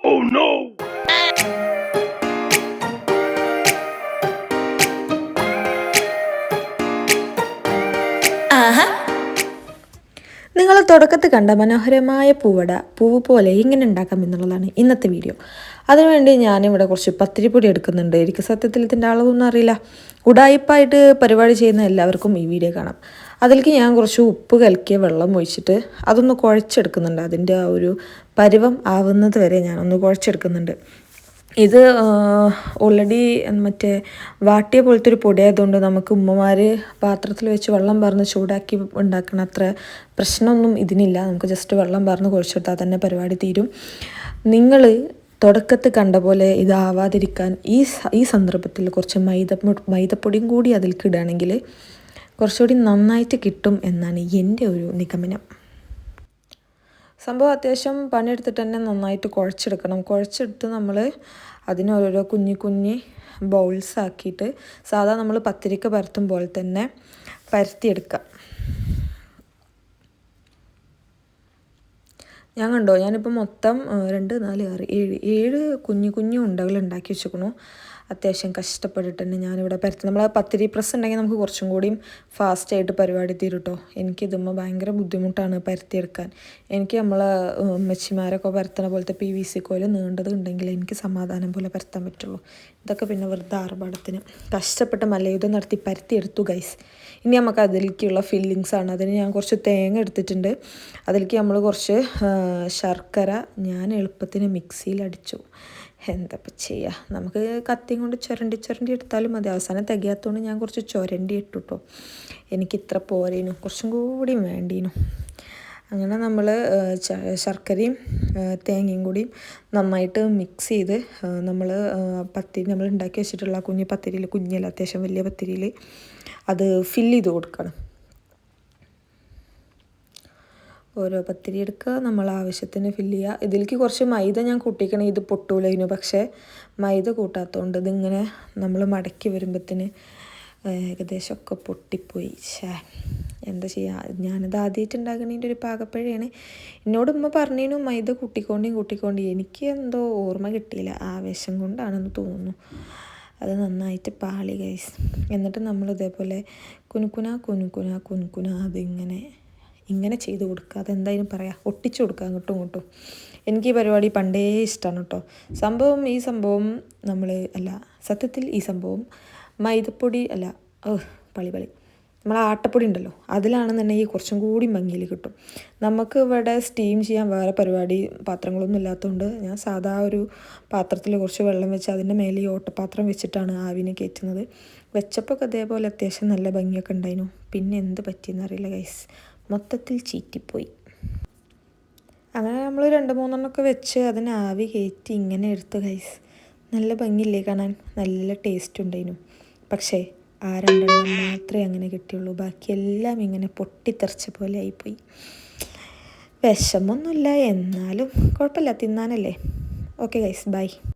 Oh no! നിങ്ങൾ തുടക്കത്തിൽ കണ്ട മനോഹരമായ പൂവ് പോലെ ഇങ്ങനെ ഉണ്ടാക്കാം എന്നുള്ളതാണ് ഇന്നത്തെ വീഡിയോ. അതിനുവേണ്ടി ഞാനിവിടെ കുറച്ച് പത്തിരിപ്പൊടി എടുക്കുന്നുണ്ട്. എനിക്ക് സത്യത്തിൽ ഇതിൻ്റെ അളവൊന്നും അറിയില്ല. ഉടായിപ്പായിട്ട് പരിപാടി ചെയ്യുന്ന എല്ലാവർക്കും ഈ വീഡിയോ കാണാം. അതിലേക്ക് ഞാൻ കുറച്ച് ഉപ്പ് കലക്കിയ വെള്ളം ഒഴിച്ചിട്ട് അതൊന്ന് കുഴച്ചെടുക്കുന്നുണ്ട്. അതിൻ്റെ ആ ഒരു പരുവം ആവുന്നത് വരെ ഞാനൊന്ന് കുഴച്ചെടുക്കുന്നുണ്ട്. ഇത് ഓൾറെഡി മറ്റേ വാട്ടിയ പോലത്തെ ഒരു പൊടിയായതുകൊണ്ട് നമുക്ക് ഉമ്മമാർ പാത്രത്തിൽ വെച്ച് വെള്ളം പറഞ്ഞ് ചൂടാക്കി ഉണ്ടാക്കുന്ന അത്ര പ്രശ്നമൊന്നും ഇതിനില്ല. നമുക്ക് ജസ്റ്റ് വെള്ളം പറഞ്ഞ് കുഴച്ചെടുത്താൽ തന്നെ പരിപാടി തീരും. നിങ്ങൾ തുടക്കത്തിൽ കണ്ട പോലെ ഇതാവാതിരിക്കാൻ ഈ സന്ദർഭത്തിൽ കുറച്ച് മൈദപ്പൊടിയും കൂടി അതിലേക്ക് ഇടുകയാണെങ്കിൽ കുറച്ചുകൂടി നന്നായിട്ട് കിട്ടും എന്നാണ് എൻ്റെ ഒരു നിഗമനം. സംഭവം അത്യാവശ്യം പണിയെടുത്തിട്ട് തന്നെ നന്നായിട്ട് കുഴച്ചെടുക്കണം. കുഴച്ചെടുത്ത് നമ്മൾ അതിനോരോരോ കുഞ്ഞി ബൗൾസ് ആക്കിയിട്ട് സാധാ നമ്മൾ പത്തിരിക്ക പരത്തും പോലെ തന്നെ പരത്തിയെടുക്കുക. ഞാൻ കണ്ടോ, ഞാനിപ്പോൾ മൊത്തം 2, 4, 6, 7 കുഞ്ഞു ഉണ്ടകൾ ഉണ്ടാക്കി വെച്ചിരിക്കണു. അത്യാവശ്യം കഷ്ടപ്പെട്ടിട്ട് തന്നെ ഞാനിവിടെ പരത്തി. നമ്മൾ പത്തിരി പ്രസ് ഉണ്ടെങ്കിൽ നമുക്ക് കുറച്ചും കൂടിയും ഫാസ്റ്റായിട്ട് പരിപാടി തീരും കേട്ടോ. എനിക്കിതുമ്പോൾ ഭയങ്കര ബുദ്ധിമുട്ടാണ് പരത്തിയെടുക്കാൻ. എനിക്ക് നമ്മളെ മെച്ചിമാരൊക്കെ പരത്തണ പോലത്തെ PVC കോയിൽ നീണ്ടത് ഉണ്ടെങ്കിൽ എനിക്ക് സമാധാനം പോലെ പരത്താൻ പറ്റുള്ളൂ. ഇതൊക്കെ പിന്നെ വെറുതെ ആർഭാടത്തിന് കഷ്ടപ്പെട്ട് മല്ലയുദ്ധം നടത്തി പരത്തിയെടുത്തു ഗൈസ്. ഇനി നമുക്ക് അതിലേക്കുള്ള ഫില്ലിങ്സാണ്. അതിന് ഞാൻ കുറച്ച് തേങ്ങ എടുത്തിട്ടുണ്ട്. അതിലേക്ക് നമ്മൾ കുറച്ച് ശർക്കര ഞാൻ എളുപ്പത്തിന് മിക്സിയിൽ അടിച്ചു. എന്തപ്പം ചെയ്യുക, നമുക്ക് കത്തിയും കൊണ്ട് ചുരണ്ടി എടുത്താലും മതി. അവസാനം തികയാത്തതുകൊണ്ട് ഞാൻ കുറച്ച് ചുരണ്ടി ഇട്ടു കേട്ടോ. എനിക്കിത്ര പോരേനു, കുറച്ചും കൂടിയും വേണ്ടീനു. അങ്ങനെ നമ്മൾ ശർക്കരയും തേങ്ങയും കൂടി നന്നായിട്ട് മിക്സ് ചെയ്ത് നമ്മൾ ഉണ്ടാക്കി വെച്ചിട്ടുള്ള കുഞ്ഞല്ല അത്യാവശ്യം വലിയ പത്തിരിയിൽ അത് ഫില്ല് ചെയ്ത് കൊടുക്കണം. ഓരോ പത്തിരി എടുക്കുക, നമ്മൾ ആവശ്യത്തിന് ഫില്ല് ചെയ്യുക. ഇതിലേക്ക് കുറച്ച് മൈദ ഞാൻ കൂട്ടിക്കണേ ഇത് പൊട്ടൂലായിരുന്നു. പക്ഷേ മൈദ കൂട്ടാത്തതുകൊണ്ട് ഇതിങ്ങനെ നമ്മൾ മടക്കി വരുമ്പോഴത്തേന് ഏകദേശമൊക്കെ പൊട്ടിപ്പോയി. എന്താ ചെയ്യുക, ഞാനത് ആദ്യമായിട്ട് ഉണ്ടാക്കുന്നതിൻ്റെ ഒരു പാകപ്പഴയാണ്. എന്നോട് ഉമ്മ പറഞ്ഞിരുന്നു മൈദ കൂട്ടിക്കൊണ്ട്. എനിക്ക് എന്തോ ഓർമ്മ കിട്ടിയില്ല, ആവേശം കൊണ്ടാണെന്ന് തോന്നുന്നു. അത് നന്നായിട്ട് പാളി ഗൈസ്. എന്നിട്ട് നമ്മൾ ഇതേപോലെ കുനുക്കുന അതിങ്ങനെ ചെയ്ത് കൊടുക്കുക. അതെന്തായാലും പറയാം, ഒട്ടിച്ചു കൊടുക്കുക അങ്ങോട്ടും ഇങ്ങോട്ടും. എനിക്ക് ഈ പരിപാടി പണ്ടേ ഇഷ്ടമാണ് കേട്ടോ. ഈ സംഭവം സത്യത്തിൽ ഈ സംഭവം മൈദപ്പൊടി അല്ല, പളി നമ്മൾ ആട്ടപ്പൊടി ഉണ്ടല്ലോ അതിലാണെന്നുണ്ടെങ്കിൽ കുറച്ചും കൂടി ഭംഗിയിൽ കിട്ടും. നമുക്ക് ഇവിടെ സ്റ്റീം ചെയ്യാൻ വേറെ പാത്രങ്ങളൊന്നും ഇല്ലാത്തതുകൊണ്ട് ഞാൻ സാധാ ഒരു പാത്രത്തിൽ കുറച്ച് വെള്ളം വെച്ച് അതിൻ്റെ മേലെ ഈ ഓട്ടപാത്രം വെച്ചിട്ടാണ് ആവിനെ കയറ്റുന്നത്. വെച്ചപ്പോൾ അതേപോലെ അത്യാവശ്യം നല്ല ഭംഗിയൊക്കെ ഉണ്ടായിരുന്നു. പിന്നെ എന്ത് പറ്റിയെന്നറിയില്ല ഗൈസ്, മൊത്തത്തിൽ ചീറ്റിപ്പോയി. അങ്ങനെ നമ്മൾ 2-3 വെച്ച് അതിന് ആവി കയറ്റി ഇങ്ങനെ എടുത്ത് ഗൈസ്. നല്ല ഭംഗിയില്ലേ കാണാൻ, നല്ല ടേസ്റ്റ് ഉണ്ടായിരുന്നു. പക്ഷേ ആ 2 മാത്രമേ അങ്ങനെ കിട്ടിയുള്ളൂ. ബാക്കിയെല്ലാം ഇങ്ങനെ പൊട്ടിത്തെറിച്ച പോലെ ആയിപ്പോയി. വിഷമൊന്നുമില്ല, എന്നാലും കുഴപ്പമില്ല, തിന്നാനല്ലേ. Okay guys, by.